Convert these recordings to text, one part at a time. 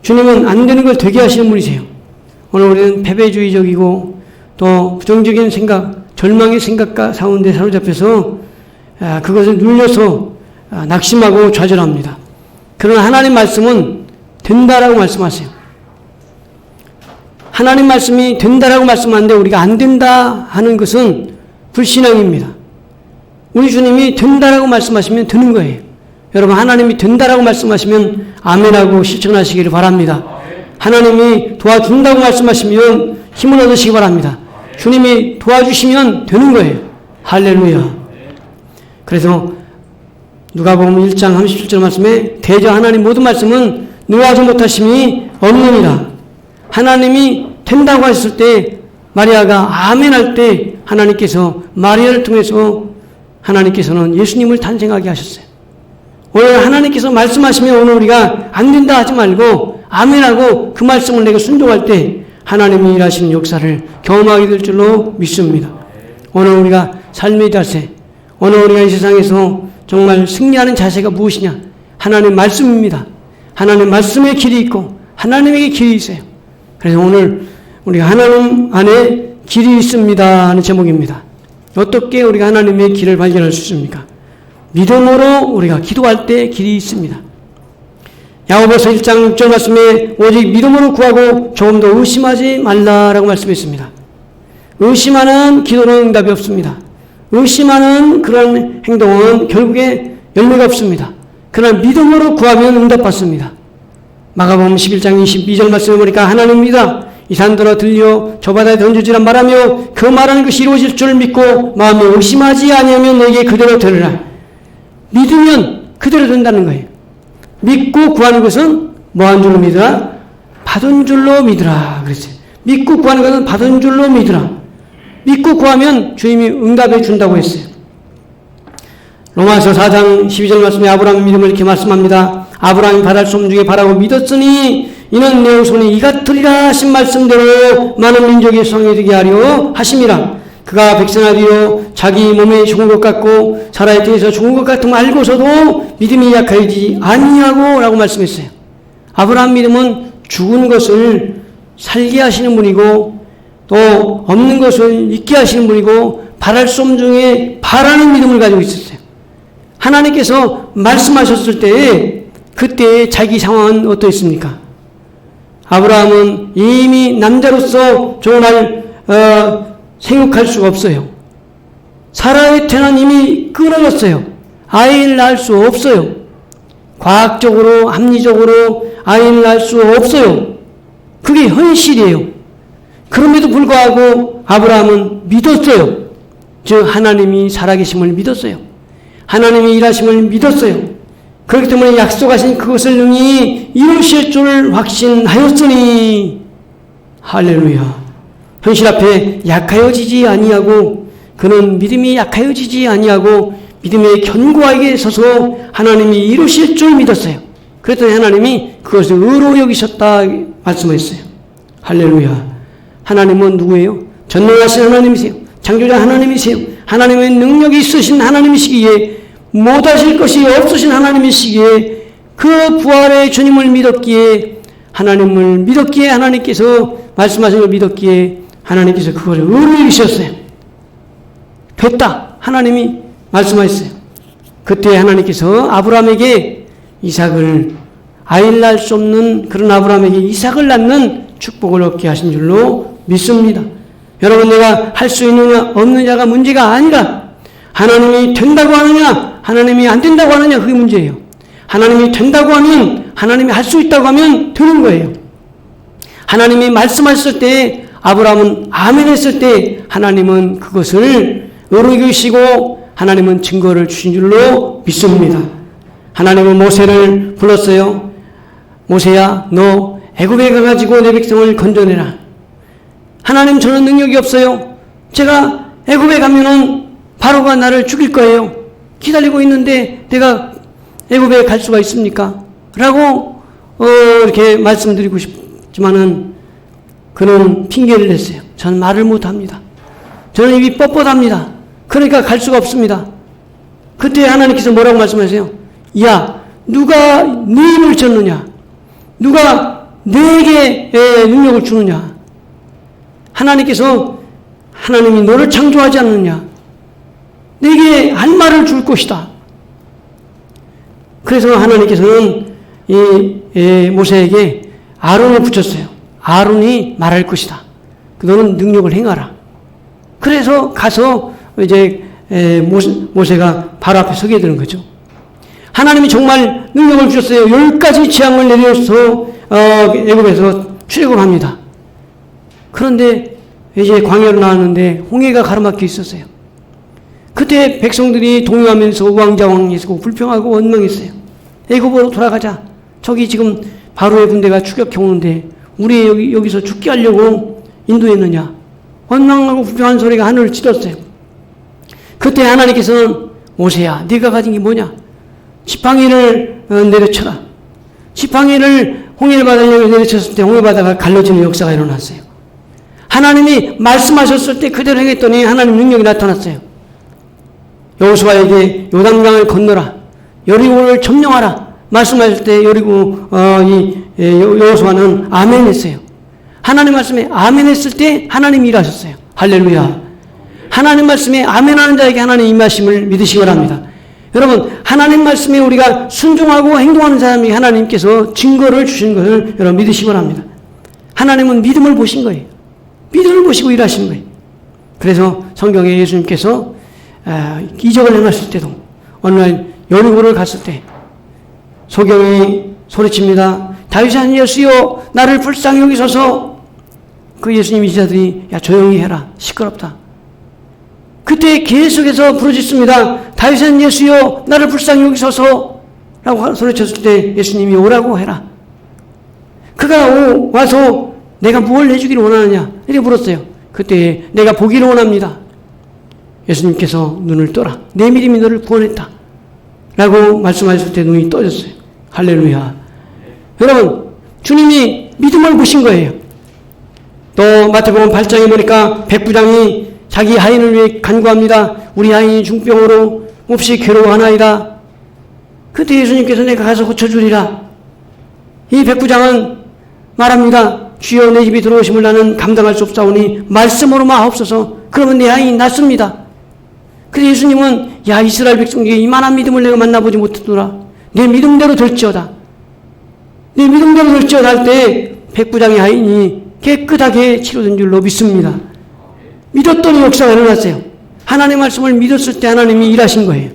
주님은 안 되는 걸 되게 하시는 분이세요. 오늘 우리는 패배주의적이고 또 부정적인 생각, 절망의 생각과 가운데 사로잡혀서 그것을 눌려서 낙심하고 좌절합니다. 그러나 하나님 말씀은 된다라고 말씀하세요. 하나님 말씀이 된다라고 말씀하는데 우리가 안 된다 하는 것은 불신앙입니다. 우리 주님이 된다라고 말씀하시면 되는 거예요. 여러분, 하나님이 된다라고 말씀하시면 아멘하고 실천하시기를 바랍니다. 하나님이 도와준다고 말씀하시면 힘을 얻으시기 바랍니다. 주님이 도와주시면 되는 거예요. 할렐루야. 그래서 누가복음 1장 37절 말씀에 대저 하나님 모든 말씀은 노하지 못하심이 없느니라. 하나님이 된다고 했을 때 마리아가 아멘 할 때 하나님께서 마리아를 통해서 하나님께서는 예수님을 탄생하게 하셨어요. 오늘 하나님께서 말씀하시면 오늘 우리가 안 된다 하지 말고 아멘하고 그 말씀을 내가 순종할 때 하나님이 일하시는 역사를 경험하게 될 줄로 믿습니다. 오늘 우리가 삶의 자세, 오늘 우리가 이 세상에서 정말 승리하는 자세가 무엇이냐? 하나님 말씀입니다. 하나님 말씀의 길이 있고 하나님에게 길이 있어요. 그래서 오늘 우리가 하나님 안에 길이 있습니다 하는 제목입니다. 어떻게 우리가 하나님의 길을 발견할 수 있습니까? 믿음으로 우리가 기도할 때 길이 있습니다. 야고보서 1장 6절 말씀에 오직 믿음으로 구하고 조금 더 의심하지 말라라고 말씀했습니다. 의심하는 기도는 응답이 없습니다. 의심하는 그런 행동은 결국에 열매가 없습니다. 그러나 믿음으로 구하면 응답받습니다. 마가복음 11장 22절 말씀에 보니까 하나님입니다. 이 산들어 들려 저 바다에 던지지라 말하며 그 말하는 것이 이루어질 줄 믿고 마음에 의심하지 아니하면 내게 그대로 되리라. 믿으면 그대로 된다는 거예요. 믿고 구하는 것은 뭐한 줄로 믿으라? 받은 줄로 믿으라 그랬어요. 믿고 구하는 것은 받은 줄로 믿으라. 믿고 구하면 주님이 응답해 준다고 했어요. 로마서 4장 12절 말씀에 아브라함의 믿음을 이렇게 말씀합니다. 아브라함이 바랄 수 없는 중에 바라고 믿었으니 이는 내 후손이 이같으리라 하신 말씀대로 많은 민족의 성이 되게 하려 하심이라. 그가 백성하리요 자기 몸에 죽은 것 같고 사라에 대해서 죽은 것 같은 걸 알고서도 믿음이 약하지 아니하고 라고 말씀했어요. 아브라함 믿음은 죽은 것을 살게 하시는 분이고 또 없는 것을 있게 하시는 분이고 바랄 수 없는 중에 바라는 믿음을 가지고 있었어요. 하나님께서 말씀하셨을 때에 그때의 자기 상황은 어떠했습니까? 아브라함은 이미 남자로서 정말 생육할 수가 없어요. 사라의 태는 이미 끊어졌어요. 아이를 낳을 수 없어요. 과학적으로 합리적으로 아이를 낳을 수 없어요. 그게 현실이에요. 그럼에도 불구하고 아브라함은 믿었어요. 즉 하나님이 살아계심을 믿었어요. 하나님이 일하심을 믿었어요. 그렇기 때문에 약속하신 그것을 능히 이루실 줄 확신하였으니 할렐루야. 현실 앞에 약하여지지 아니하고 그는 믿음이 약하여지지 아니하고 믿음의 견고하게 서서 하나님이 이루실 줄 믿었어요. 그랬더니 하나님이 그것을 의로 여기셨다 말씀하셨어요. 할렐루야. 하나님은 누구예요? 전능하신 하나님이세요. 창조자 하나님이세요. 하나님의 능력이 있으신 하나님이시기에 못하실 것이 없으신 하나님이시기에 그 부활의 주님을 믿었기에 하나님을 믿었기에 하나님께서 말씀하신 걸 믿었기에 하나님께서 그것을 의로 여기셨어요. 됐다. 하나님이 말씀하셨어요. 그때 하나님께서 아브라함에게 이삭을 아이를 낳을 수 없는 그런 아브라함에게 이삭을 낳는 축복을 얻게 하신 줄로 믿습니다. 여러분, 내가 할 수 있느냐 없느냐가 문제가 아니라 하나님이 된다고 하느냐 하나님이 안 된다고 하느냐 그게 문제예요. 하나님이 된다고 하면 하나님이 할 수 있다고 하면 되는 거예요. 하나님이 말씀하셨을 때 아브라함은 아멘 했을 때 하나님은 그것을 의로 여기시고 하나님은 증거를 주신 줄로 믿습니다. 하나님은 모세를 불렀어요. 모세야, 너 애굽에 가가지고 내 백성을 건져내라. 하나님, 저는 능력이 없어요. 제가 애굽에 가면은 바로가 나를 죽일 거예요. 기다리고 있는데 내가 애굽에 갈 수가 있습니까? 라고 이렇게 말씀드리고 싶지만은 그는 핑계를 냈어요. 저는 말을 못합니다. 저는 입이 뻣뻣합니다. 그러니까 갈 수가 없습니다. 그때 하나님께서 뭐라고 말씀하세요? 야, 누가 네 입을 쳤느냐? 누가 내게 능력을 주느냐? 하나님께서 하나님이 너를 창조하지 않느냐? 내게 할 말을 줄 것이다. 그래서 하나님께서는 이 모세에게 아론을 붙였어요. 아론이 말할 것이다. 너는 능력을 행하라. 그래서 가서 이제 모세가 바로 앞에 서게 되는 거죠. 하나님이 정말 능력을 주셨어요. 10가지 재앙을 내려서 애굽에서 출애굽합니다. 그런데 이제 광야로 나왔는데 홍해가 가로막혀 있었어요. 그때 백성들이 동요하면서 우왕좌왕했고 불평하고 원망했어요. 애굽으로 돌아가자. 저기 지금 바로의 군대가 추격해 오는데 우리 여기서 죽게 하려고 인도했느냐. 원망하고 불평한 소리가 하늘을 찌렀어요. 그때 하나님께서는 모세야, 네가 가진 게 뭐냐? 지팡이를 내려쳐라. 지팡이를 홍해바다에 내려쳤을 때 홍해바다가 갈라지는 역사가 일어났어요. 하나님이 말씀하셨을 때 그대로 행했더니 하나님 능력이 나타났어요. 여호수아에게 요단강을 건너라. 여리고를 점령하라. 말씀하실 때 여호수아는 아멘 했어요. 하나님 말씀에 아멘 했을 때 하나님이 일하셨어요. 할렐루야. 하나님 말씀에 아멘하는 자에게 하나님 임하심을 믿으시기 바랍니다. 여러분, 하나님 말씀에 우리가 순종하고 행동하는 사람이 하나님께서 증거를 주신 것을 여러분 믿으시기 바랍니다. 하나님은 믿음을 보신 거예요. 믿음을 보시고 일하신 거예요. 그래서 성경에 예수님께서 이적을 행하실 때도 어느 날 여리고를 갔을 때 소경이 소리칩니다. 다윗의 아들 예수여 나를 불쌍히 여기소서. 그 예수님 제자들이 야 조용히 해라. 시끄럽다. 그때 계속해서 부르짖습니다. 다윗의 아들 예수여 나를 불쌍히 여기소서 라고 소리쳤을 때 예수님이 오라고 해라. 그가 와서 내가 뭘 해주기를 원하느냐 이렇게 물었어요. 그때 내가 보기를 원합니다. 예수님께서 눈을 떠라. 내 믿음이 너를 구원했다 라고 말씀하셨을 때 눈이 떠졌어요. 할렐루야. 여러분, 주님이 믿음을 보신 거예요. 또 마태복음 8장에 보니까 백부장이 자기 하인을 위해 간구합니다. 우리 하인이 중병으로 몹시 괴로워하나이다. 그때 예수님께서 내가 가서 고쳐주리라. 이 백부장은 말합니다. 주여 내 집에 들어오심을 나는 감당할 수 없사오니 말씀으로 마옵소서. 그러면 내 하인이 낫습니다. 그래서 예수님은 야 이스라엘 백성 중에 이만한 믿음을 내가 만나보지 못했더라. 내 믿음대로 될지어다. 내 믿음대로 될지어다 할 때 백부장의 하인이 깨끗하게 치료된 줄로 믿습니다. 믿었더니 역사가 일어났어요. 하나님의 말씀을 믿었을 때 하나님이 일하신 거예요.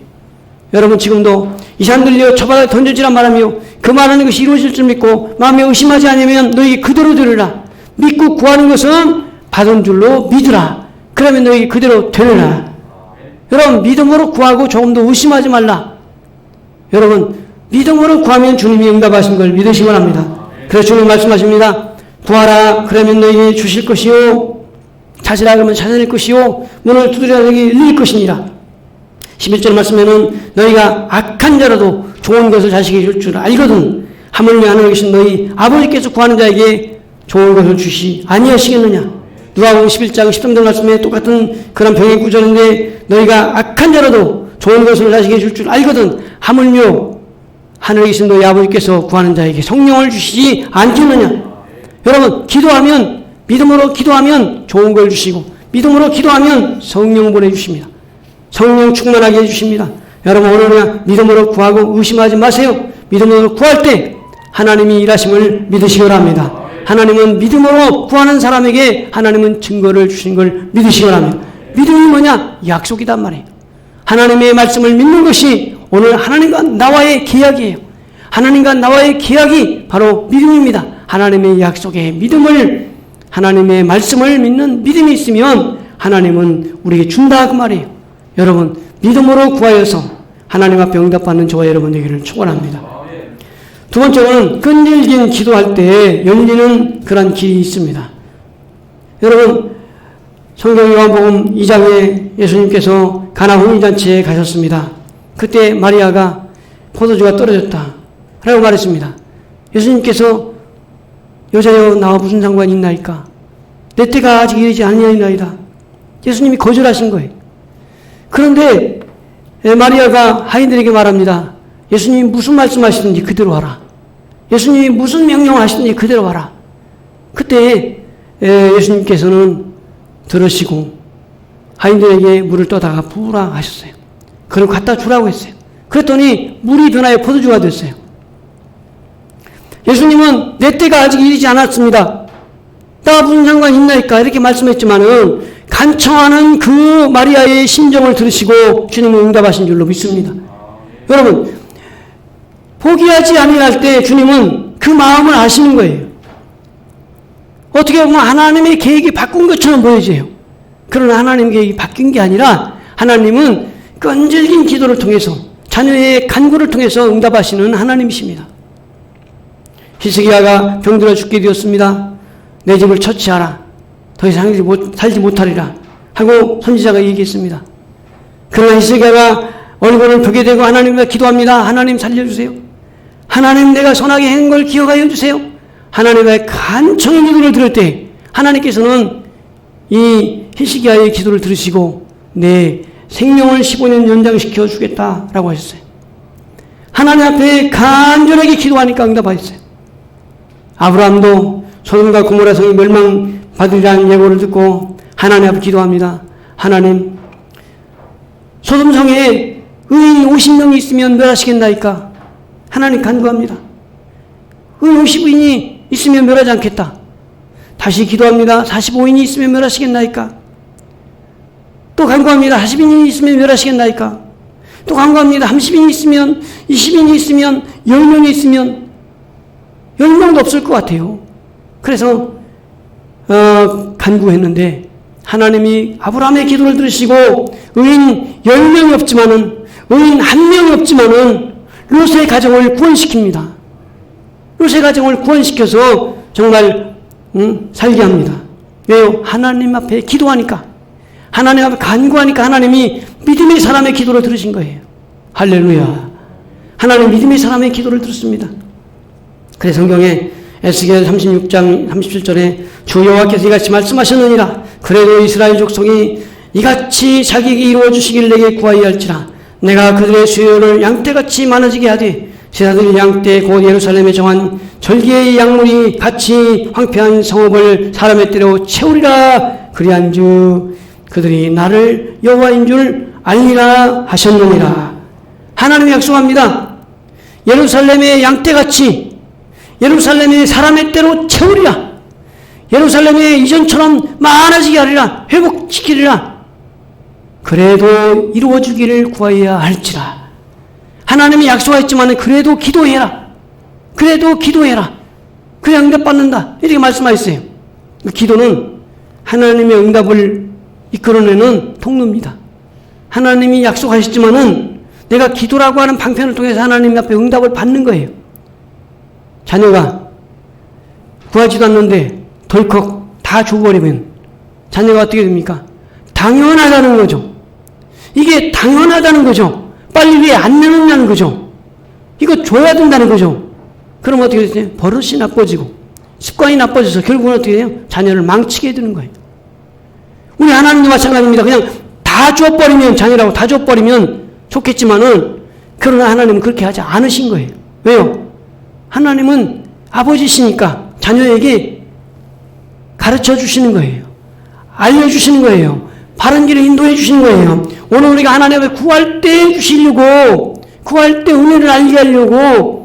여러분 지금도 이 산 들려 저 바다에 던져지란 말하며 그 말하는 것이 이루어질 줄 믿고 마음에 의심하지 않으면 너에게 그대로 되리라. 믿고 구하는 것은 받은 줄로 믿으라. 그러면 너에게 그대로 되리라. 여러분 믿음으로 구하고 조금 더 의심하지 말라. 여러분 믿음으로 구하면 주님이 응답하신 걸 믿으시기 바랍니다. 그래서 주님 말씀하십니다. 구하라 그러면 너에게 주실 것이요 찾으라 그러면 찾아낼 것이요 문을 두드리라 너에게 열릴 것이니라. 11절 말씀에는 너희가 악한 자라도 좋은 것을 자식에게 줄 줄 알거든 하물며 하늘에 계신 너희 아버지께서 구하는 자에게 좋은 것을 주시 아니하시겠느냐. 누가복음 11장 13절 말씀에 똑같은 그런 병의 구절인데 너희가 악한 자라도 좋은 것을 자식에게 줄 줄 알거든 하물며 하늘에 계신 너희 아버지께서 구하는 자에게 성령을 주시지 않겠느냐. 여러분 기도하면 믿음으로 기도하면 좋은 걸 주시고 믿음으로 기도하면 성령 보내주십니다. 성령 충만하게 해주십니다. 여러분 오늘 그냥 믿음으로 구하고 의심하지 마세요. 믿음으로 구할 때 하나님이 일하심을 믿으시기 바랍니다. 하나님은 믿음으로 구하는 사람에게 하나님은 증거를 주신 걸 믿으시기 바랍니다. 믿음이 뭐냐? 약속이단 말이에요. 하나님의 말씀을 믿는 것이 오늘 하나님과 나와의 계약이에요. 하나님과 나와의 계약이 바로 믿음입니다. 하나님의 약속에 믿음을 하나님의 말씀을 믿는 믿음이 있으면 하나님은 우리에게 준다 그 말이에요. 여러분 믿음으로 구하여서 하나님 앞에 응답받는 저와 여러분 되기를 축원합니다. 두 번째로는 끈질긴 기도할 때 열리는 그런 길이 있습니다. 여러분 성경 요한복음 2장에 예수님께서 가나 혼인잔치에 가셨습니다. 그때 마리아가 포도주가 떨어졌다 라고 말했습니다. 예수님께서 여자여 나와 무슨 상관이 있나이까? 내 때가 아직 이르지 아니하니이다. 예수님이 거절하신 거예요. 그런데 마리아가 하인들에게 말합니다. 예수님이 무슨 말씀하시든지 그대로 하라. 예수님이 무슨 명령을 하시든지 그대로 하라. 그때 예수님께서는 들으시고 하인들에게 물을 떠다가 부으라 하셨어요. 그리고 갖다 주라고 했어요. 그랬더니 물이 변하여 포도주가 됐어요. 예수님은 내 때가 아직 이르지 않았습니다. 나 무슨 상관이 있나이까 이렇게 말씀했지만은 간청하는 그 마리아의 심정을 들으시고 주님은 응답하신 줄로 믿습니다. 여러분, 포기하지 아니할 때 주님은 그 마음을 아시는 거예요. 어떻게 보면 하나님의 계획이 바꾼 것처럼 보여져요. 그러나 하나님의 계획이 바뀐 게 아니라 하나님은 끈질긴 기도를 통해서 자녀의 간구를 통해서 응답하시는 하나님이십니다. 히스기야가 병들어 죽게 되었습니다. 내 집을 처치하라. 더 이상 살지 못하리라 하고 선지자가 얘기했습니다. 그러나 히스기야가 얼굴을 벽에 대고 하나님께 기도합니다. 하나님 살려주세요. 하나님 내가 선하게 한 걸 기억하여 주세요. 하나님의 간청의 기도를 들을 때 하나님께서는 이 히스기야의 기도를 들으시고 내 생명을 15년 연장시켜 주겠다라고 하셨어요. 하나님 앞에 간절하게 기도하니까 응답하셨어요. 아브라함도 소돔과 고모라 성이 멸망받으리라는 예고를 듣고 하나님 앞에 기도합니다. 하나님, 소돔 성에 의인 50명이 있으면 멸하시겠나이까? 하나님 간구합니다. 의인 50인이 있으면 멸하지 않겠다. 다시 기도합니다. 45인이 있으면 멸하시겠나이까? 또 간구합니다. 40인이 있으면 멸하시겠나이까? 또 간구합니다. 30인이 있으면, 20인이 있으면, 10명이 있으면 10명도 없을 것 같아요. 그래서 간구했는데 하나님이 아브라함의 기도를 들으시고 의인 10명이 없지만은 의인 1명이 없지만은 롯의 가정을 구원시킵니다. 롯의 가정을 구원시켜서 정말 살게 합니다. 왜요? 하나님 앞에 기도하니까, 하나님 앞에 간구하니까 하나님이 믿음의 사람의 기도를 들으신 거예요. 할렐루야. 하나님 믿음의 사람의 기도를 들었습니다. 그래서 성경에 에스겔 36장 37절에 주 여호와께서 이같이 말씀하셨느니라. 그래도 이스라엘 족속이 이같이 자기에게 이루어 주시길 내게 구하여 할지라. 내가 그들의 수요를 양떼같이 많아지게 하되 제자들이 양떼 곧 예루살렘에 정한 절기의 약물이 같이 황폐한 성읍을 사람의 때로 채우리라. 그리한즉 그들이 나를 여호와인 줄 알리라 하셨느니라. 하나님이 약속합니다. 예루살렘의 양떼같이 예루살렘의 사람의 때로 채우리라. 예루살렘에 이전처럼 많아지게 하리라. 회복시키리라. 그래도 이루어주기를 구하여야 할지라. 하나님이 약속하였지만 그래도 기도해라. 그래도 기도해라. 그래야 응답받는다. 이렇게 말씀하셨어요. 기도는 하나님의 응답을 이끌어내는 통로입니다. 하나님이 약속하셨지만은 내가 기도라고 하는 방편을 통해서 하나님 앞에 응답을 받는 거예요. 자녀가 구하지도 않는데 덜컥 다 줘버리면 자녀가 어떻게 됩니까? 당연하다는 거죠. 이게 당연하다는 거죠. 빨리 왜 안 내놓냐는 거죠. 이거 줘야 된다는 거죠. 그럼 어떻게 되죠? 버릇이 나빠지고 습관이 나빠져서 결국은 어떻게 돼요? 자녀를 망치게 되는 거예요. 우리 하나님도 마찬가지입니다. 그냥 다 줘버리면, 자녀라고 다 줘버리면 좋겠지만은 그러나 하나님은 그렇게 하지 않으신 거예요. 왜요? 하나님은 아버지시니까 자녀에게 가르쳐 주시는 거예요. 알려주시는 거예요. 바른 길을 인도해 주시는 거예요. 오늘 우리가 하나님 앞에 구할 때 주시려고, 구할 때 은혜를 알게 하려고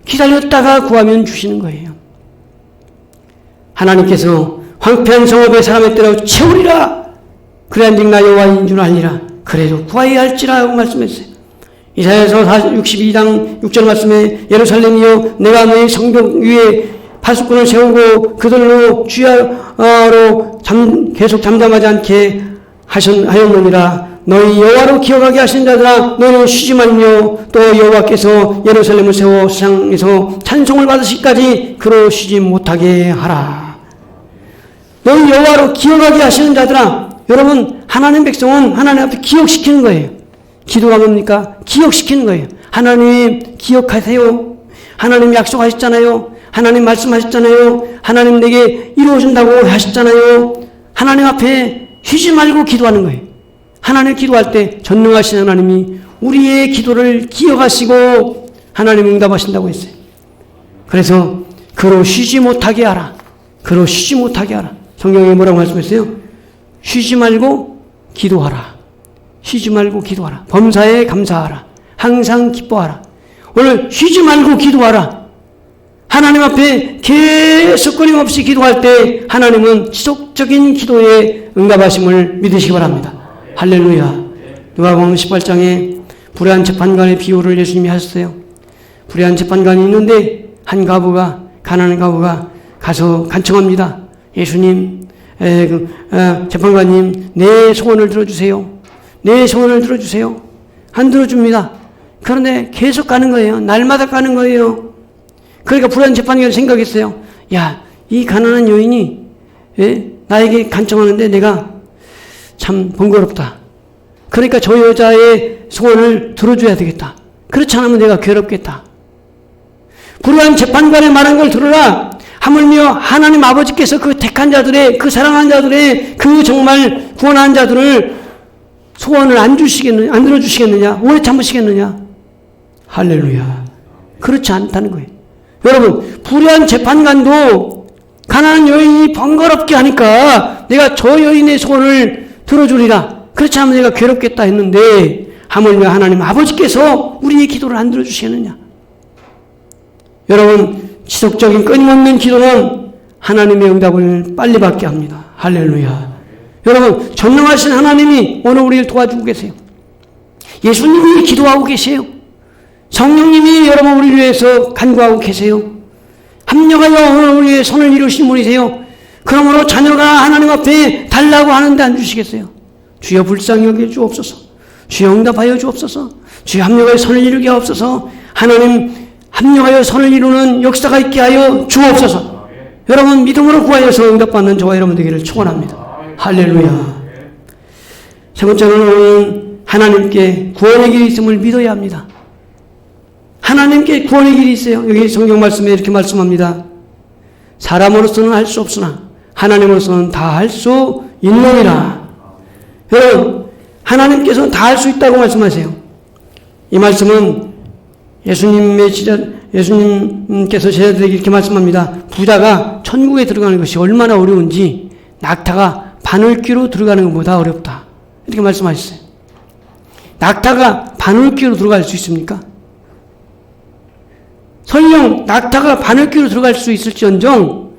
기다렸다가 구하면 주시는 거예요. 하나님께서 황폐한 성읍의 사람의 때로 채우리라. 그래야 나 여호와인 줄 알리라. 그래도 구하여야 할지라고 말씀했어요. 이사야서 62장 6절 말씀에 예루살렘이여 내가 너희 성벽 위에 파수꾼을 세우고 그들로 주야로 계속 잠잠하지 않게 하였느니라. 너희 여호와로 기억하게 하신 자들아 너희는 쉬지 말며 또 여호와께서 예루살렘을 세워 세상에서 찬송을 받으시기까지 그로 쉬지 못하게 하라. 너희 여호와로 기억하게 하시는 자들아, 여러분 하나님 백성은 하나님 앞에 기억시키는 거예요. 기도가 뭡니까? 기억시키는 거예요. 하나님 기억하세요. 하나님 약속하셨잖아요. 하나님 말씀하셨잖아요. 하나님 내게 이루어준다고 하셨잖아요. 하나님 앞에 쉬지 말고 기도하는 거예요. 하나님 기도할 때 전능하신 하나님이 우리의 기도를 기억하시고 하나님 응답하신다고 했어요. 그래서 그로 쉬지 못하게 하라. 그로 쉬지 못하게 하라. 성경에 뭐라고 말씀했어요? 쉬지 말고 기도하라. 쉬지 말고 기도하라. 범사에 감사하라. 항상 기뻐하라. 오늘 쉬지 말고 기도하라. 하나님 앞에 계속 끊임없이 기도할 때 하나님은 지속적인 기도에 응답하심을 믿으시기 바랍니다. 할렐루야. 누가복음 18장에 불의한 재판관의 비유를 예수님이 하셨어요. 불의한 재판관이 있는데 한 가부가, 가난한 가부가 가서 간청합니다. 예수님, 재판관님, 내 소원을 들어주세요. 내 소원을 들어주세요. 안 들어줍니다. 그런데 계속 가는 거예요. 날마다 가는 거예요. 그러니까 불의한 재판관이 생각했어요. 야, 이 가난한 여인이 나에게 간청하는데 내가 참 번거롭다. 그러니까 저 여자의 소원을 들어줘야 되겠다. 그렇지 않으면 내가 괴롭겠다. 불의한 재판관의 말한 걸 들어라. 하물며 하나님 아버지께서 그 택한 자들의, 그 사랑한 자들의, 그 정말 구원한 자들을 소원을 안 들어주시겠느냐? 오래 참으시겠느냐? 할렐루야. 그렇지 않다는 거예요. 여러분, 불의한 재판관도 가난한 여인이 번거롭게 하니까 내가 저 여인의 소원을 들어주리라. 그렇지 않으면 내가 괴롭겠다 했는데 하물며 하나님 아버지께서 우리의 기도를 안 들어주시겠느냐? 여러분, 지속적인 끊임없는 기도는 하나님의 응답을 빨리 받게 합니다. 할렐루야. 여러분, 전능하신 하나님이 오늘 우리를 도와주고 계세요. 예수님이 기도하고 계세요. 성령님이 여러분 우리를 위해서 간구하고 계세요. 합력하여 오늘 우리의 손을 이루신 분이세요. 그러므로 자녀가 하나님 앞에 달라고 하는데 안 주시겠어요? 주여 불쌍히 여겨 주옵소서. 주여 응답하여 주옵소서. 주여 합력하여 손을 이루게 하옵소서. 하나님 합력하여 선을 이루는 역사가 있게 하여 주옵소서. 여러분 믿음으로 구하여서 응답받는 저와 여러분 되기를 축원합니다. 할렐루야. 세 번째로는 하나님께 구원의 길이 있음을 믿어야 합니다. 하나님께 구원의 길이 있어요. 여기 성경 말씀에 이렇게 말씀합니다. 사람으로서는 할 수 없으나 하나님으로서는 다 할 수 있느니라. 여러분 하나님께서는 다 할 수 있다고 말씀하세요. 이 말씀은 예수님께서 제자들에게 이렇게 말씀합니다. 부자가 천국에 들어가는 것이 얼마나 어려운지 낙타가 바늘귀로 들어가는 것보다 어렵다. 이렇게 말씀하셨어요. 낙타가 바늘귀로 들어갈 수 있습니까? 설령 낙타가 바늘귀로 들어갈 수 있을지언정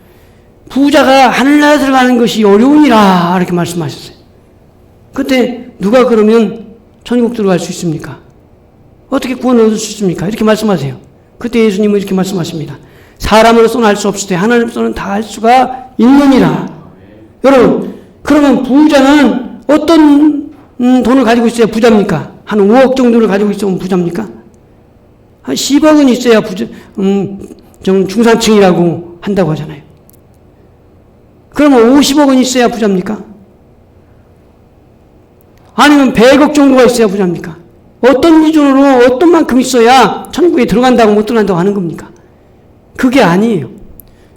부자가 하늘나라에 들어가는 것이 어려우니라 이렇게 말씀하셨어요. 그때 누가 그러면 천국 들어갈 수 있습니까? 어떻게 구원을 얻을 수 있습니까? 이렇게 말씀하세요. 그때 예수님은 이렇게 말씀하십니다. 사람으로서는 할 수 없을 때 하나님으로서는 다 할 수가 있느니라. 여러분 그러면 부자는 어떤 돈을 가지고 있어야 부자입니까? 한 5억 정도를 가지고 있으면 부자입니까? 한 10억은 있어야 좀 중산층이라고 한다고 하잖아요. 그러면 50억은 있어야 부자입니까? 아니면 100억 정도가 있어야 부자입니까? 어떤 기준으로 어떤 만큼 있어야 천국에 들어간다고 못 들어간다고 하는 겁니까? 그게 아니에요.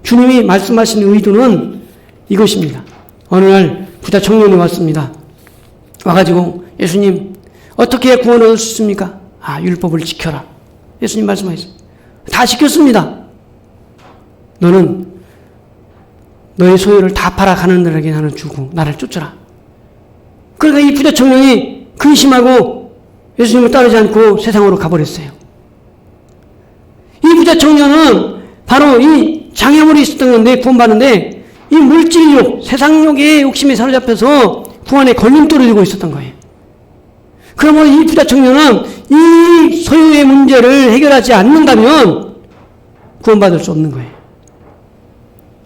주님이 말씀하신 의도는 이것입니다. 어느 날 부자 청년이 왔습니다. 와가지고 예수님 어떻게 구원을 얻을 수 있습니까? 율법을 지켜라. 예수님 말씀하셨어요. 다 지켰습니다. 너는 너의 소유를 다 팔아 가난들에게 나는 주고 나를 쫓아라. 그러니까 이 부자 청년이 근심하고 예수님을 따르지 않고 세상으로 가버렸어요. 이 부자 청년은 바로 이 장애물이 있었던 건데 구원받는데 이 물질욕, 세상욕의 욕심에 사로잡혀서 구원에 걸림돌을 들고 있었던 거예요. 그러면 이 부자 청년은 이 소유의 문제를 해결하지 않는다면 구원받을 수 없는 거예요.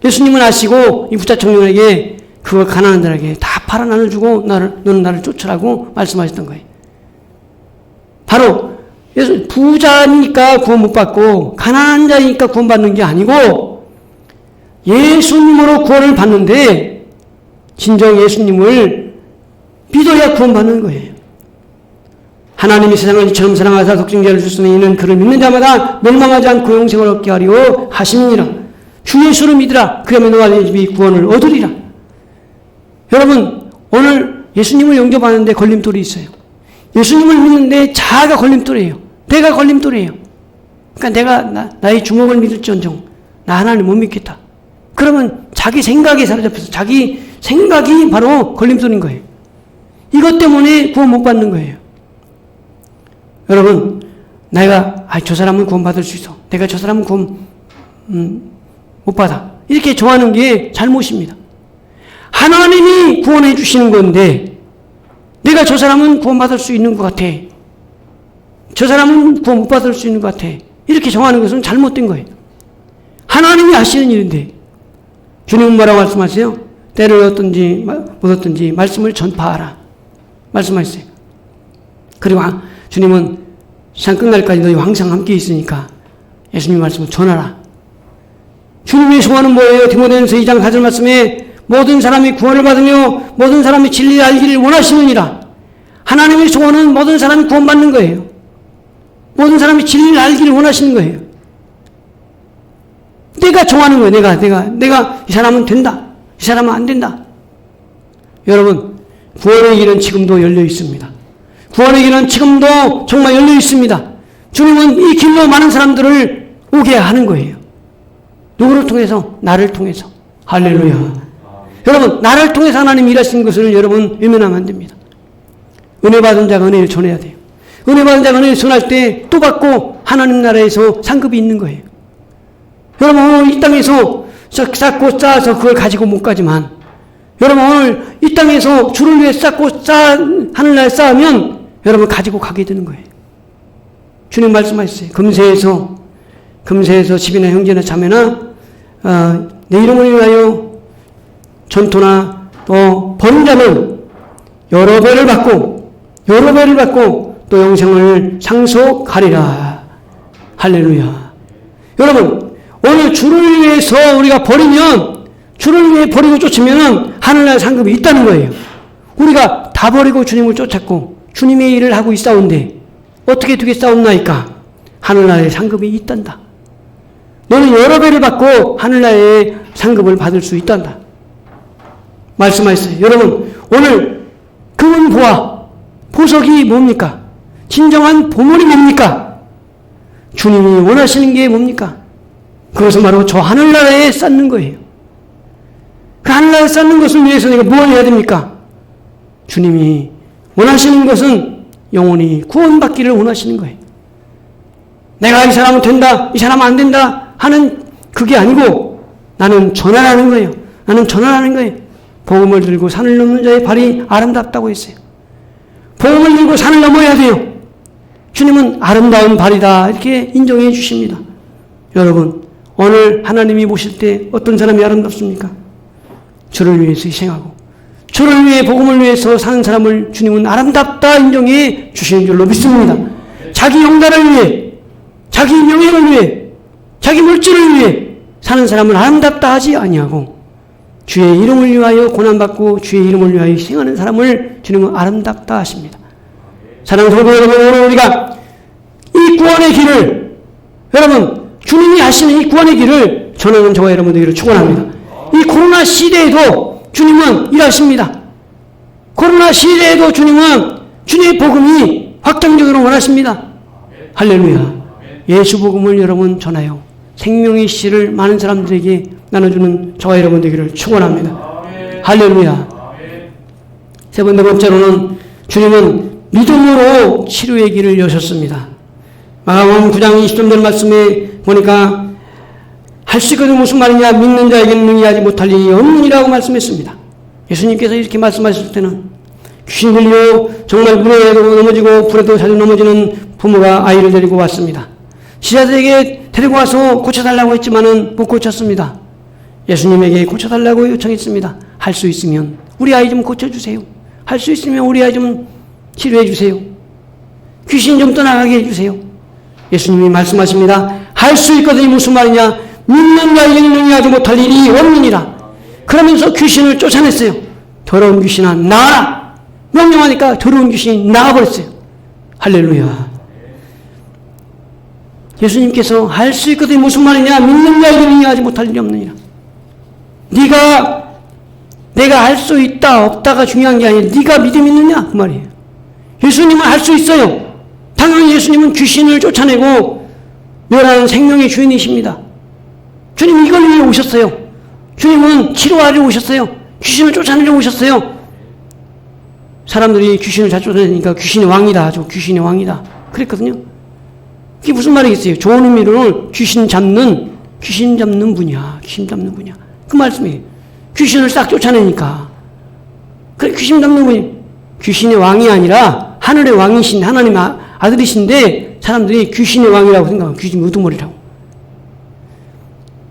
예수님은 아시고 이 부자 청년에게 그걸 가난한 자에게 다 팔아 나눠주고 너는 나를 쫓으라고 말씀하셨던 거예요. 바로 부자니까 구원 못 받고 가난한 자니까 구원 받는 게 아니고 예수님으로 구원을 받는데 진정 예수님을 믿어야 구원 받는 거예요. 하나님이 세상을 이처럼 사랑하사 독생자를 주시니 이는 그를 믿는 자마다 멸망하지 않고 영생을 얻게 하려 하심이니라. 주 예수를 믿으라. 그러면 너와 네 집이 구원을 얻으리라. 여러분 오늘 예수님을 영접하는데 걸림돌이 있어요. 예수님을 믿는데 자아가 걸림돌이에요. 내가 걸림돌이에요. 그러니까 내가 나의 주먹을 믿을지언정 나 하나님 못 믿겠다. 그러면 자기 생각에 사로잡혀서 자기 생각이 바로 걸림돌인 거예요. 이것 때문에 구원 못 받는 거예요. 여러분, 내가 저 사람은 구원 받을 수 있어. 내가 저 사람은 구원 못 받아. 이렇게 좋아하는 게 잘못입니다. 하나님이 구원해 주시는 건데 내가 저 사람은 구원 받을 수 있는 것 같아. 저 사람은 구원 못 받을 수 있는 것 같아. 이렇게 정하는 것은 잘못된 거예요. 하나님이 하시는 일인데 주님은 뭐라고 말씀하세요? 때를 얻든지 못 얻든지 말씀을 전파하라 말씀하셨어요. 그리고 주님은 세상 끝날까지 너희와 항상 함께 있으니까 예수님 말씀을 전하라. 주님의 소원은 뭐예요? 디모데전서 2장 4절 말씀에 모든 사람이 구원을 받으며 모든 사람이 진리를 알기를 원하시느니라. 하나님의 소원은 모든 사람이 구원받는 거예요. 모든 사람이 진리를 알기를 원하시는 거예요. 내가 정하는 거예요. 내가 이 사람은 된다. 이 사람은 안 된다. 여러분, 구원의 길은 지금도 열려 있습니다. 구원의 길은 지금도 정말 열려 있습니다. 주님은 이 길로 많은 사람들을 오게 하는 거예요. 누구를 통해서? 나를 통해서. 할렐루야. 여러분, 나를 통해서 하나님 일하시는 것을 여러분 외면하면 안 됩니다. 은혜 받은 자가 은혜를 전해야 돼요. 은혜 받은 자가 은혜를 전할 때 또 받고 하나님 나라에서 상급이 있는 거예요. 여러분, 오늘 이 땅에서 쌓고 쌓아서 그걸 가지고 못 가지만 여러분 오늘 이 땅에서 주를 위해 쌓고 하늘나라에 쌓으면 여러분 가지고 가게 되는 거예요. 주님 말씀하셨어요. 금세에서 집이나 형제나 자매나 내 이름을 위하여 전토나 또 버린 자는 여러 배를 받고 또 영생을 상속하리라. 할렐루야. 여러분, 오늘 주를 위해서 우리가 주를 위해 버리고 쫓으면 하늘나라 상급이 있다는 거예요. 우리가 다 버리고 주님을 쫓았고 주님의 일을 하고 있사온데 어떻게 되겠사옵나이까? 하늘나라의 상급이 있단다. 너는 여러 배를 받고 하늘나라의 상급을 받을 수 있단다. 말씀하셨어요. 여러분, 오늘 금은 보화, 보석이 뭡니까? 진정한 보물이 뭡니까? 주님이 원하시는 게 뭡니까? 그것은 바로 저 하늘나라에 쌓는 거예요. 그 하늘나라에 쌓는 것을 위해서 내가 뭘 해야 됩니까? 주님이 원하시는 것은 영혼이 구원받기를 원하시는 거예요. 내가 이 사람은 된다, 이 사람은 안 된다 하는 그게 아니고 나는 전하라는 거예요. 나는 전하라는 거예요. 복음을 들고 산을 넘는 자의 발이 아름답다고 했어요. 복음을 들고 산을 넘어야 돼요. 주님은 아름다운 발이다 이렇게 인정해 주십니다. 여러분, 오늘 하나님이 보실 때 어떤 사람이 아름답습니까? 주를 위해서 희생하고 주를 위해 복음을 위해서 사는 사람을 주님은 아름답다 인정해 주시는 줄로 믿습니다. 자기 영달을 위해, 자기 명예를 위해, 자기 물질을 위해 사는 사람을 아름답다 하지 아니하고 주의 이름을 위하여 고난받고 주의 이름을 위하여 희생하는 사람을 주님은 아름답다 하십니다. 사랑하는 성도 여러분, 오늘 우리가 이 구원의 길을, 여러분 주님이 하시는 이 구원의 길을 전하는 저와 여러분들에게 축원합니다. 이 코로나 시대에도 주님은 일하십니다. 코로나 시대에도 주님은 주님의 복음이 확장적으로 원하십니다. 할렐루야. 예수 복음을 여러분 전하여 생명의 씨를 많은 사람들에게 나눠주는 저와 여러분 되기를 축원합니다. 할렐루야. 세 번째 번째로는 주님은 믿음으로 치료의 길을 여셨습니다. 마가복음 9장 20절 말씀에 보니까 할 수 있거든 무슨 말이냐, 믿는 자에게는 능히하지 못할 일이 없느니라고 말씀했습니다. 예수님께서 이렇게 말씀하셨을 때는 귀신 들려 정말 물에도 넘어지고 불에도 자주 넘어지는 부모가 아이를 데리고 왔습니다. 지자들에게 데리고 와서 고쳐달라고 했지만은 못 고쳤습니다. 예수님에게 고쳐달라고 요청했습니다. 할 수 있으면 우리 아이 좀 고쳐주세요. 할 수 있으면 우리 아이 좀 치료해 주세요. 귀신 좀 떠나가게 해주세요. 예수님이 말씀하십니다. 할 수 있거든이 무슨 말이냐, 믿는 자에게는 능히하지 못할 일이 없느니라. 그러면서 귀신을 쫓아냈어요. 더러운 귀신아 나가라. 명령하니까 더러운 귀신이 나가버렸어요. 할렐루야. 예수님께서 할 수 있거든이 무슨 말이냐, 믿는 자에게는 능히하지 못할 일이 없느니라. 내가 할 수 있다 없다가 중요한 게 아니라 네가 믿음 있느냐 그 말이에요. 예수님은 할 수 있어요. 당연히 예수님은 귀신을 쫓아내고 멸하는 생명의 주인이십니다. 주님 이걸 위해 오셨어요. 주님은 치료하려 오셨어요. 귀신을 쫓아내려 오셨어요. 사람들이 귀신을 잘 쫓아내니까 귀신의 왕이다 하죠. 귀신의 왕이다. 그랬거든요. 그게 무슨 말이겠어요? 좋은 의미로는 귀신 잡는 분이야. 귀신 잡는 분이야. 그 말씀이에요. 귀신을 싹 쫓아내니까. 그래, 귀신 잡는 분이 귀신의 왕이 아니라 하늘의 왕이신 하나님 아들이신데 사람들이 귀신의 왕이라고 생각하고 귀신 우두머리라고.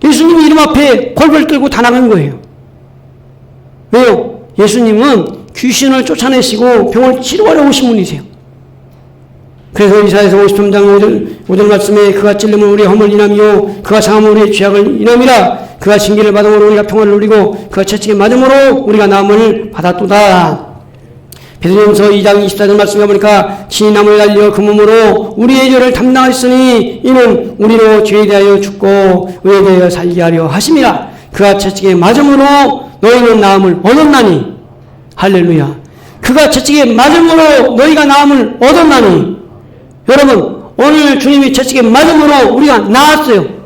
예수님 이름 앞에 골벌 끌고 다 나간 거예요. 왜요? 예수님은 귀신을 쫓아내시고 병을 치료하러 오신 분이세요. 그래서 이사야서 53장 5절 말씀에 그가 찔림은 우리의 허물 인함이요 그가 상함은 우리의 죄악을 인함이라 그가 징계를 받음으로 우리가 평안을 누리고 그가 채찍에 맞음으로 우리가 나음을 받았도다. 베드로전서 2장 24절 말씀해 보니까 지 나무에 달려 그 몸으로 우리의 죄를 담당하였으니 이는 우리로 죄에 대하여 죽고 의에 대하여 살게 하려 하심이라. 그가 채찍에 맞음으로 너희는 나음을 얻었나니. 할렐루야. 그가 채찍에 맞음으로 너희가 나음을 얻었나니. 여러분 오늘 주님이 채찍에 맞음으로 우리가 나았어요.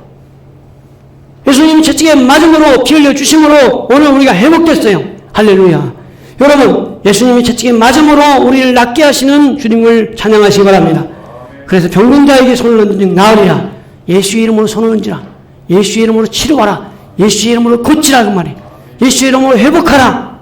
예수님이 채찍에 맞음으로 피 흘려 주심으로 오늘 우리가 회복됐어요. 할렐루야. 여러분 예수님이 채찍에 맞음으로 우리를 낫게 하시는 주님을 찬양하시기 바랍니다. 그래서 병든 자에게 손을 얹으니 나으리라. 예수의 이름으로 손을 얹으라. 예수의 이름으로 치료하라. 예수의 이름으로 고치라 그 말이에요. 예수의 이름으로 회복하라.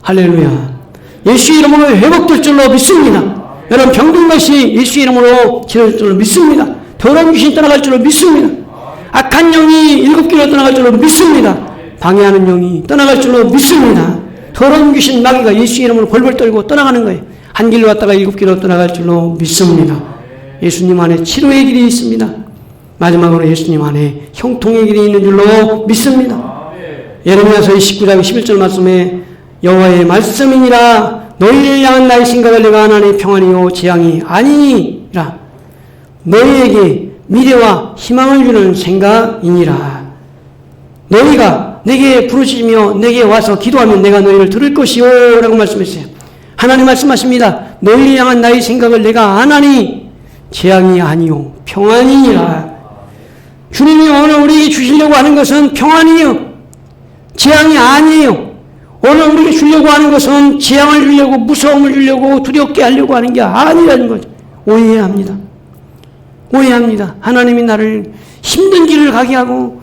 할렐루야. 예수의 이름으로 회복될 줄로 믿습니다. 여러분 병든 것이 예수의 이름으로 치료될 줄로 믿습니다. 더러운 귀신 떠나갈 줄로 믿습니다. 악한 영이 7길로 떠나갈 줄로 믿습니다. 방해하는 영이 떠나갈 줄로 믿습니다. 더러운 귀신 마귀가 예수의 이름으로 벌벌 떨고 떠나가는 거예요. 한 길로 갔다가 7길로 떠나갈 줄로 믿습니다. 예수님 안에 치료의 길이 있습니다. 마지막으로 예수님 안에 형통의 길이 있는 줄로 믿습니다. 예레미야서 19장 11절 말씀에 여호와의 말씀이니라 너희를 향한 나의 생각을 내가 하나님의 평안이요 재앙이 아니니라. 너희에게 미래와 희망을 주는 생각이니라. 너희가 내게 부르시며 내게 와서 기도하면 내가 너희를 들을 것이요 라고 말씀했어요. 하나님 말씀하십니다. 너희를 향한 나의 생각을 내가 아나니 재앙이 아니요 평안이니라. 주님이 오늘 우리에게 주시려고 하는 것은 평안이요 재앙이 아니에요. 오늘 우리에게 주려고 하는 것은 재앙을 주려고 무서움을 주려고 두렵게 하려고 하는 게 아니라는 거죠. 오해합니다. 오해합니다. 하나님이 나를 힘든 길을 가게 하고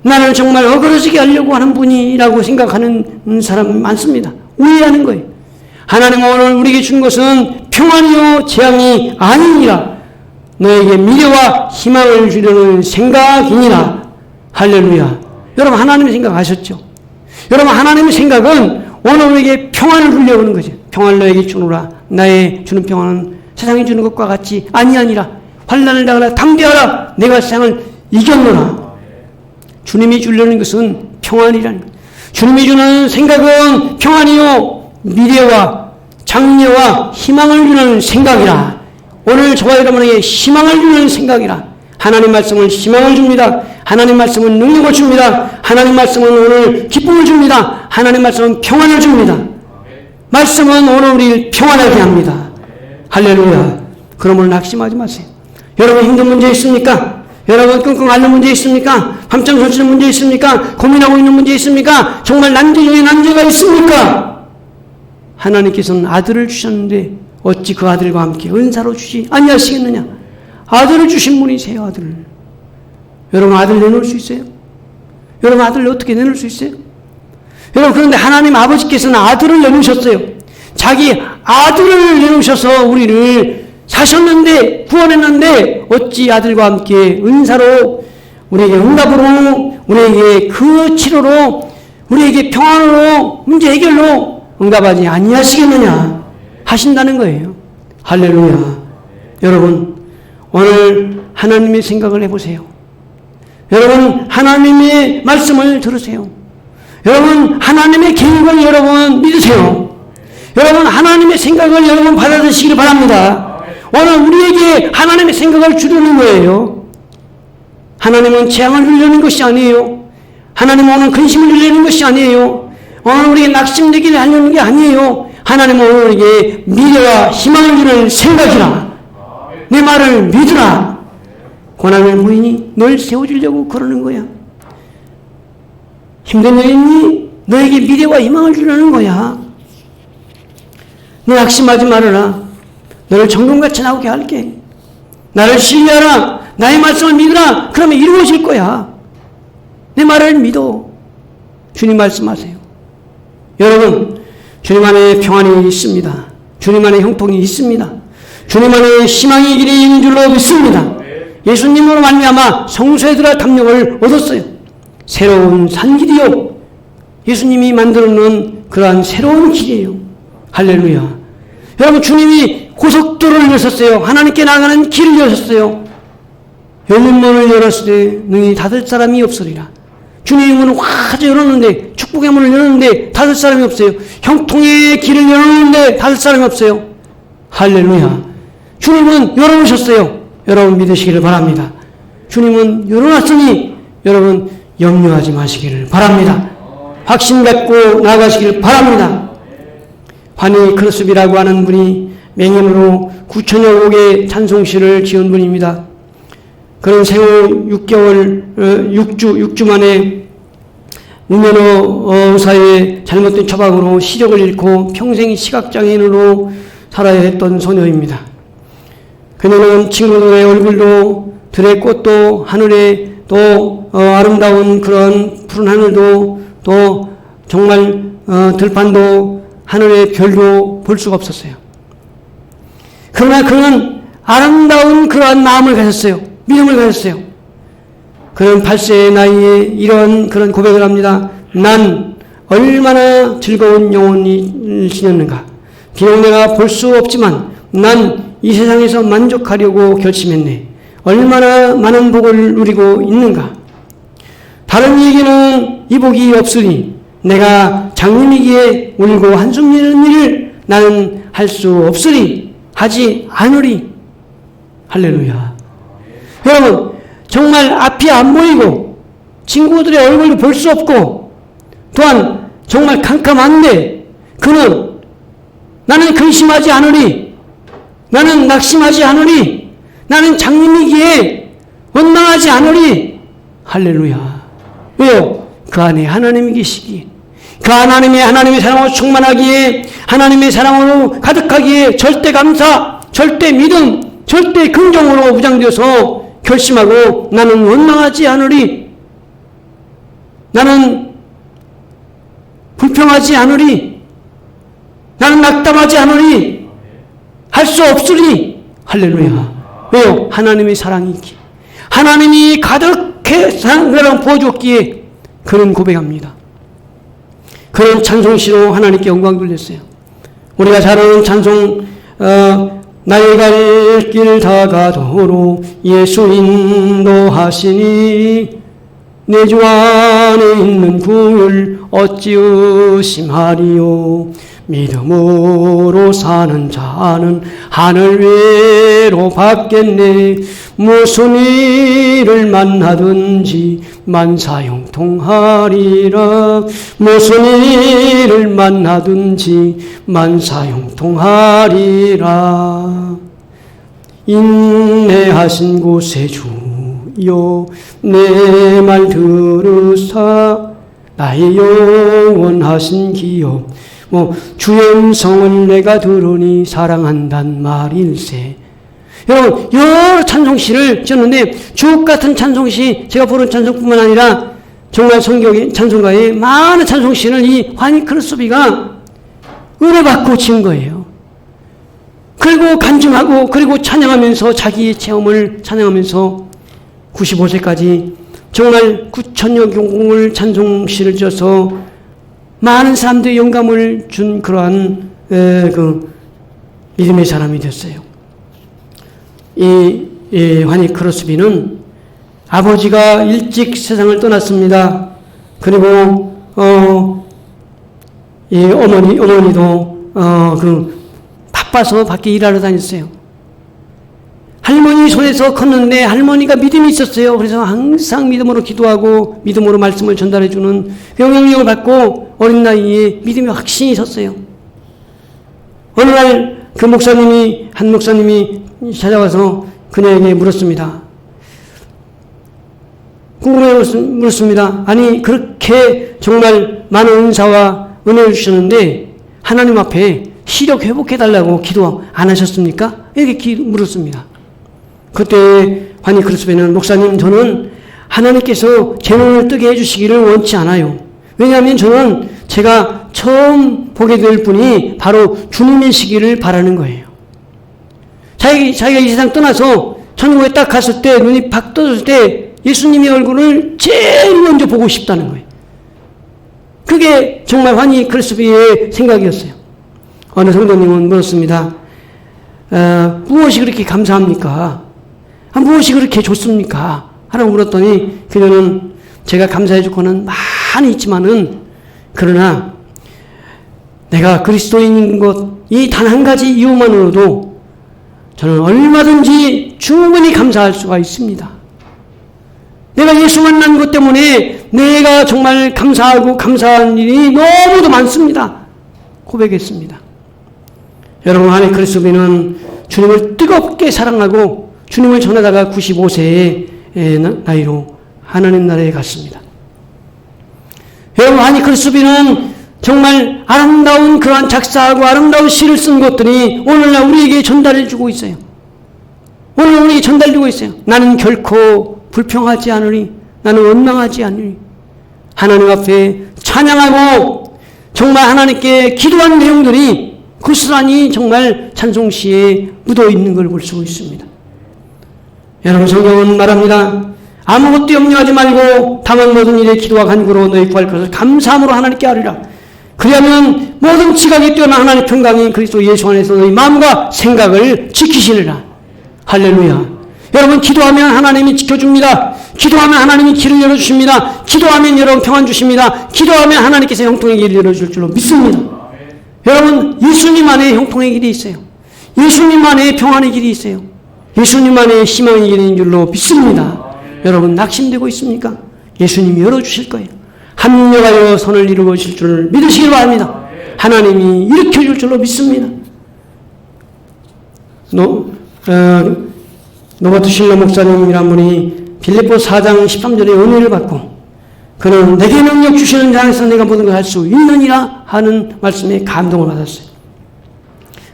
나를 정말 어그러지게 하려고 하는 분이라고 생각하는 사람 많습니다. 오해하는 거예요. 하나님은 오늘 우리에게 준 것은 평안이요 재앙이 아니니라. 너에게 미래와 희망을 주려는 생각이니라. 할렐루야. 여러분 하나님의 생각 아셨죠? 여러분 하나님의 생각은 오늘 우리에게 평안을 주려고 하는 거죠. 평안을 너에게 주노라. 나의 주는 평안은 세상이 주는 것과 같이 아니라 환난을 당하라 담대하라. 내가 세상을 이겼노라. 주님이 주려는 것은 평안이라는 거예요. 주님이 주는 생각은 평안이요 미래와 장래와 희망을 주는 생각이라. 오늘 저와 여러분에게 희망을 주는 생각이라. 하나님 말씀은 희망을 줍니다. 하나님 말씀은 능력을 줍니다. 하나님 말씀은 오늘 기쁨을 줍니다. 하나님 말씀은 평안을 줍니다. 말씀은 오늘 우리를 평안하게 합니다. 할렐루야. 그러므로 낙심하지 마세요. 여러분 힘든 문제 있습니까? 여러분 끙끙 앓는 문제 있습니까? 밤잠 설치는 문제 있습니까? 고민하고 있는 문제 있습니까? 정말 난제 중에 난제가 있습니까? 하나님께서는 아들을 주셨는데 어찌 그 아들과 함께 은사로 주지 아니하시겠느냐? 아들을 주신 분이세요. 아들을. 여러분 아들 내놓을 수 있어요? 여러분 아들을 어떻게 내놓을 수 있어요? 여러분 그런데 하나님 아버지께서는 아들을 내놓으셨어요. 자기 아들을 내놓으셔서 우리를 사셨는데 구원했는데 어찌 아들과 함께 은사로 우리에게 응답으로 우리에게 그 치료로 우리에게 평안으로 문제 해결로 응답하지 아니하시겠느냐 하신다는 거예요. 할렐루야. 여러분 오늘 하나님의 생각을 해보세요. 여러분 하나님의 말씀을 들으세요. 여러분 하나님의 계획을 여러분 믿으세요. 여러분 하나님의 생각을 여러분 받아들이시기 바랍니다. 오늘 우리에게 하나님의 생각을 주려는 거예요. 하나님은 재앙을 주려는 것이 아니에요. 하나님은 오늘 근심을 주려는 것이 아니에요. 오늘 우리에게 낙심되게 하려는 게 아니에요. 하나님은 오늘 우리에게 미래와 희망을 주는 생각이라. 내 말을 믿으라. 고난을 보이니 널 세워주려고 그러는 거야. 힘든 일 있니? 너에게 미래와 희망을 주려는 거야. 너 낙심하지 말아라. 너를 정금같이 나오게 할게. 나를 신뢰하라. 나의 말씀을 믿으라. 그러면 이루어질 거야. 내 말을 믿어. 주님 말씀하세요. 여러분, 주님 안에 평안이 있습니다. 주님 안에 형통이 있습니다. 주님 안에 희망의 길이 있는 줄로 믿습니다. 예수님으로 말미암아 성소에 들어갈 담력을 얻었어요. 새로운 산길이요. 예수님이 만들어 놓은 그러한 새로운 길이에요. 할렐루야. 여러분, 주님이 고속도로를 여셨어요. 하나님께 나가는 길을 여셨어요. 열린 문을 열었을 때 능히 닫을 사람이 없으리라. 주님의 문을 화제 열었는데, 축복의 문을 열었는데 닫을 사람이 없어요. 형통의 길을 열었는데 닫을 사람이 없어요. 할렐루야. 주님은 열어놓으셨어요. 여러분 믿으시기를 바랍니다. 주님은 열어놨으니 여러분 염려하지 마시기를 바랍니다. 확신 갖고 나가시기를 바랍니다. 환희 크로스비라고 하는 분이 맹인으로 9천여 곡의 찬송시를 지은 분입니다. 그런 생후 6주 만에 우면허 의사의 잘못된 처방으로 시력을 잃고 평생 시각장애인으로 살아야 했던 소녀입니다. 그녀는 친구들의 얼굴도 들의 꽃도 하늘에 또 아름다운 그런 푸른 하늘도 또 정말 들판도 하늘의 별도 볼 수가 없었어요. 그러나 그는 아름다운 그러한 마음을 가졌어요. 믿음을 가졌어요. 그는 8세의 나이에 이런 그런 고백을 합니다. 난 얼마나 즐거운 영혼이 지녔는가. 비록 내가 볼 수 없지만 난 이 세상에서 만족하려고 결심했네. 얼마나 많은 복을 누리고 있는가. 다른 이에게는 이 복이 없으니 내가 장님이기에 울고 한숨 지는 일을 나는 할 수 없으리. 하지 않으리. 할렐루야. 여러분, 정말 앞이 안 보이고 친구들의 얼굴도 볼 수 없고 또한 정말 캄캄한데 그는 나는 근심하지 않으리. 나는 낙심하지 않으리. 나는 장님이기에 원망하지 않으리. 할렐루야. 왜요? 그 안에 하나님이 계시기에, 그 하나님의 사랑으로 충만하기에, 하나님의 사랑으로 가득하기에 절대 감사, 절대 믿음, 절대 긍정으로 무장되어서 결심하고 나는 원망하지 않으리. 나는 불평하지 않으리. 나는 낙담하지 않으리. 할 수 없으리. 할렐루야. 왜요? 하나님의 사랑이 있기에, 하나님이 가득해 사랑을 부어줬기에 그는 고백합니다. 그런 찬송시로 하나님께 영광 돌렸어요. 우리가 잘 아는 찬송, 나의 갈 길 다가도록 예수 인도하시니 내 주 안에 있는 구을 어찌 의심하리요. 믿음으로 사는 자는 하늘 위로 받겠네. 무슨 일을 만나든지 만사형통하리라. 무슨 일을 만나든지 만사형통하리라. 인내하신 곳에 주여 내 말 들으사 나의 영원하신 기업 주의 음성을 내가 들으니 사랑한단 말일세. 여러분, 여러 찬송시를 지었는데 주옥 같은 찬송시, 제가 부른 찬송뿐만 아니라 정말 성경의 찬송가의 많은 찬송시를 이 환희 크로스비가 은혜받고 지은 거예요. 그리고 간증하고 그리고 찬양하면서 자기의 체험을 찬양하면서 95세까지 정말 9천여 곡을 찬송시를 지어서 많은 사람들의 영감을 준 그러한 그 믿음의 사람이 됐어요. 이 환희 크로스비는 아버지가 일찍 세상을 떠났습니다. 그리고 이 어머니도 바빠서 밖에 일하러 다녔어요. 할머니 손에서 컸는데 할머니가 믿음이 있었어요. 그래서 항상 믿음으로 기도하고 믿음으로 말씀을 전달해주는 영향력을 받고 어린 나이에 믿음의 확신이 있었어요. 어느 날 한 목사님이 찾아와서 그녀에게 물었습니다. 궁금해 물었습니다. 아니 그렇게 정말 많은 은사와 은혜를 주셨는데 하나님 앞에 시력 회복해달라고 기도 안 하셨습니까? 이렇게 물었습니다. 그때 환희 크리스베는 목사님 저는 하나님께서 제 눈을 뜨게 해주시기를 원치 않아요. 왜냐하면 저는 제가 처음 보게 될 분이 바로 주님이시기를 바라는 거예요. 자기가 이 세상 떠나서 천국에 딱 갔을 때 눈이 팍 떠졌을 때 예수님의 얼굴을 제일 먼저 보고 싶다는 거예요. 그게 정말 환희 크리스비의 생각이었어요. 어느 성도님은 물었습니다. 무엇이 그렇게 감사합니까? 무엇이 그렇게 좋습니까? 하라고 물었더니 그녀는 제가 감사해 줄 거는 많이 있지만은 그러나 내가 그리스도인인 것 이 단 한 가지 이유만으로도 저는 얼마든지 충분히 감사할 수가 있습니다. 내가 예수 만난 것 때문에 내가 정말 감사하고 감사한 일이 너무도 많습니다. 고백했습니다. 여러분 환희 크리스비는 주님을 뜨겁게 사랑하고 주님을 전하다가 95세의 나이로 하나님 나라에 갔습니다. 여러분 환희 크리스비는 정말 아름다운 그러한 작사하고 아름다운 시를 쓴 것들이 오늘날 우리에게 전달해주고 있어요. 오늘 우리에게 전달되고 있어요. 나는 결코 불평하지 않으리. 나는 원망하지 않으리. 하나님 앞에 찬양하고 정말 하나님께 기도한 내용들이 고스란히 정말 찬송시에 묻어 있는 걸 볼 수 있습니다. 여러분 성경은 말합니다. 아무것도 염려하지 말고 다만 모든 일에 기도와 간구로 너희 구할 것을 감사함으로 하나님께 아뢰라. 그리하면 모든 지각이 뛰어난 하나님의 평강이 그리스도 예수 안에서 너희 마음과 생각을 지키시리라. 할렐루야. 여러분 기도하면 하나님이 지켜줍니다. 기도하면 하나님이 길을 열어주십니다. 기도하면 여러분 평안 주십니다. 기도하면 하나님께서 형통의 길을 열어줄 줄로 믿습니다. 여러분 예수님 안에 형통의 길이 있어요. 예수님 안에 평안의 길이 있어요. 예수님 안에 희망의 길인 줄로 믿습니다. 여러분 낙심되고 있습니까? 예수님이 열어주실 거예요. 합력하여 선을 이루어질 줄 믿으시길 바랍니다. 하나님이 일으켜줄 줄로 믿습니다. 노버트 실러 목사님이란 분이 빌립보 4장 13절에 은혜를 받고 그는 내게 능력 주시는 자 안에서 내가 모든 걸 할 수 있느니라 하는 말씀에 감동을 받았어요.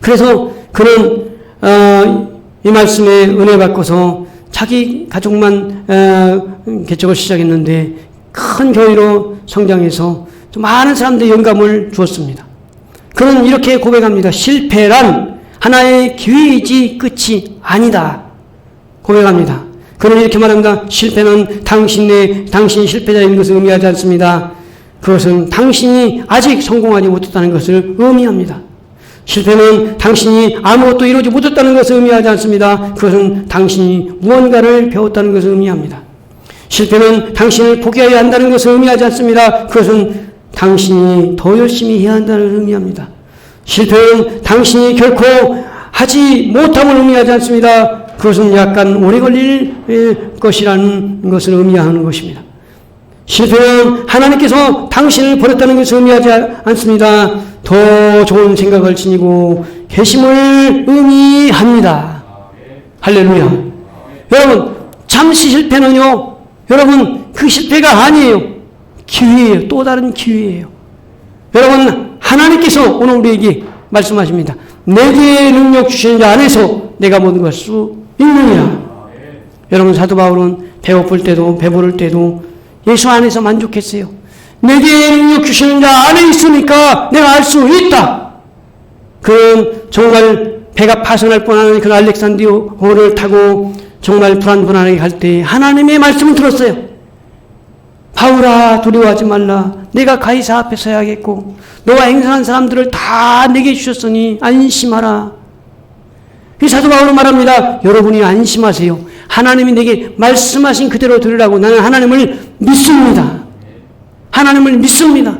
그래서 그는 이 말씀에 은혜 받고서 자기 가족만 개척을 시작했는데 큰 교회로 성장해서 많은 사람들의 영감을 주었습니다. 그는 이렇게 고백합니다. 실패란 하나의 기회이지 끝이 아니다. 고백합니다. 그는 이렇게 말합니다. 실패는 당신이 실패자인 것을 의미하지 않습니다. 그것은 당신이 아직 성공하지 못했다는 것을 의미합니다. 실패는 당신이 아무것도 이루지 못했다는 것을 의미하지 않습니다. 그것은 당신이 무언가를 배웠다는 것을 의미합니다. 실패는 당신을 포기해야 한다는 것을 의미하지 않습니다. 그것은 당신이 더 열심히 해야 한다는 것을 의미합니다. 실패는 당신이 결코 하지 못함을 의미하지 않습니다. 그것은 약간 오래 걸릴 것이라는 것을 의미하는 것입니다. 실패는 하나님께서 당신을 버렸다는 것을 의미하지 않습니다. 더 좋은 생각을 지니고 계심을 의미합니다. 할렐루야. 여러분 잠시 실패는요. 여러분 그 실패가 아니에요. 기회예요. 또 다른 기회예요. 여러분 하나님께서 오늘 우리에게 말씀하십니다. 내게 능력 주시는 자 안에서 내가 모든 걸 할 수 있느니라. 여러분 사도 바울은 배고플 때도 배부를 때도 예수 안에서 만족했어요. 내게 능력 주시는 자 안에 있으니까 내가 알 수 있다. 그는 정말 배가 파손할 뻔한 그 알렉산드리아호를 타고 정말 불안불안하게 갈 때 하나님의 말씀을 들었어요. 바울아 두려워하지 말라. 내가 가이사 앞에 서야겠고 너와 행선한 사람들을 다 내게 주셨으니 안심하라. 이 사도 바울은 말합니다. 여러분이 안심하세요. 하나님이 내게 말씀하신 그대로 들으라고 나는 하나님을 믿습니다. 하나님을 믿습니다.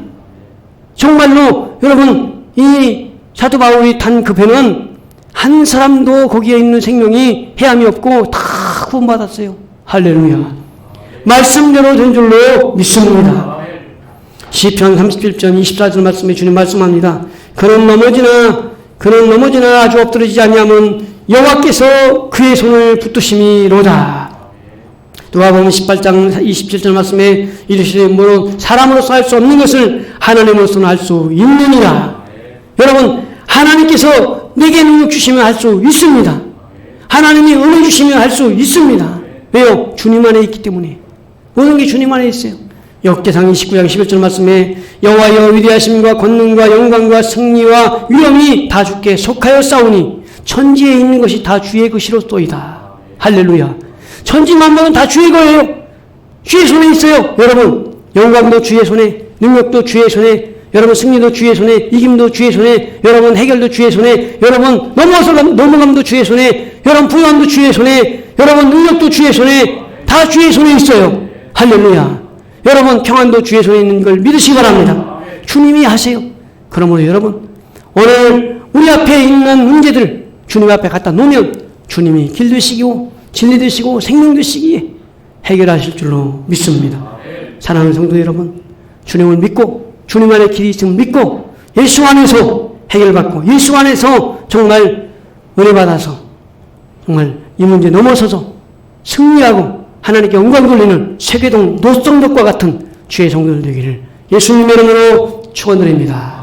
정말로 여러분 이 사도 바울이 탄 그 배는 한 사람도 거기에 있는 생명이 해함이 없고 다 구원받았어요. 할렐루야. 말씀대로 된 줄로 믿습니다. 시편 37편 24절 말씀에 주님 말씀합니다. 그는 넘어지나 아주 엎드러지지 아니하면 여호와께서 그의 손을 붙드심이로다. 누가복음 18장 27절 말씀에 이르시되 뭐 사람으로서 할 수 없는 것을 하나님으로서는 할 수 있느니라. 여러분, 하나님께서 내게 능력 주시면 할 수 있습니다. 하나님이 은혜 주시면 할 수 있습니다. 왜요? 주님 안에 있기 때문에. 모든 게 주님 안에 있어요. 역대상 29장 11절 말씀에 여호와여 위대하심과 권능과 영광과 승리와 위엄이 다 주께 속하여 싸우니 천지에 있는 것이 다 주의 것이로소이다. 할렐루야. 천지 만물은 다 주의 거예요. 주의 손에 있어요. 여러분, 영광도 주의 손에, 능력도 주의 손에, 여러분 승리도 주의 손에, 이김도 주의 손에, 여러분 해결도 주의 손에, 여러분 넘어감도 주의 손에, 여러분 부유함도 주의 손에, 여러분 능력도 주의 손에, 다 주의 손에 있어요. 할렐루야. 여러분 평안도 주의 손에 있는 걸 믿으시기 바랍니다. 주님이 하세요. 그러므로 여러분, 오늘 우리 앞에 있는 문제들 주님 앞에 갖다 놓으면 주님이 길 되시고 진리 되시고 생명 되시기에 해결하실 줄로 믿습니다. 사랑하는 성도 여러분, 주님을 믿고 주님 안에 길이 있음을 믿고 예수 안에서 해결받고 예수 안에서 정말 은혜 받아서 정말 이 문제 넘어서서 승리하고 하나님께 영광 돌리는 세계동 노성덕과 같은 주의 성도들 되기를 예수님의 이름으로 축원드립니다.